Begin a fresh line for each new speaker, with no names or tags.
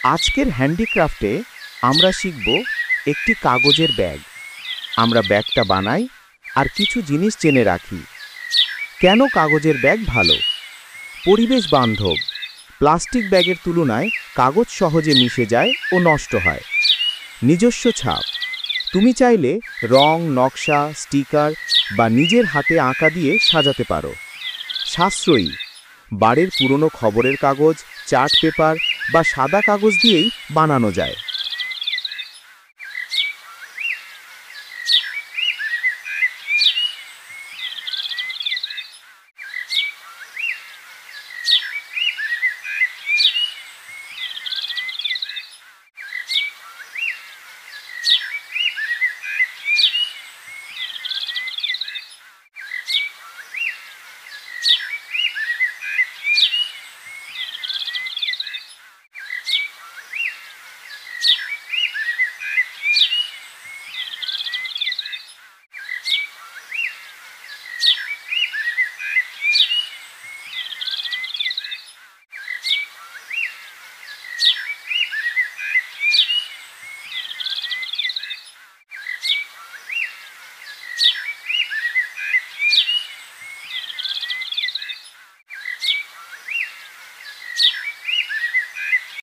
আজকের হ্যান্ডিক্রাফটে আমরা শিখব একটি কাগজের ব্যাগ। আমরা ব্যাগটা বানাই আর কিছু জিনিস জেনে রাখি। কেন কাগজের ব্যাগ ভালো? পরিবেশ বান্ধব। প্লাস্টিক ব্যাগের তুলনায় কাগজ সহজে মিশে যায় ও নষ্ট হয়। নিজস্ব ছাপ। তুমি চাইলে রং, নকশা, স্টিকার বা নিজের হাতে আঁকা দিয়ে সাজাতে পারো। সাশ্রয়ী। বাড়ির পুরনো খবরের কাগজ, চার্ট পেপার বা সাদা কাগজ দিয়েই বানানো যায়।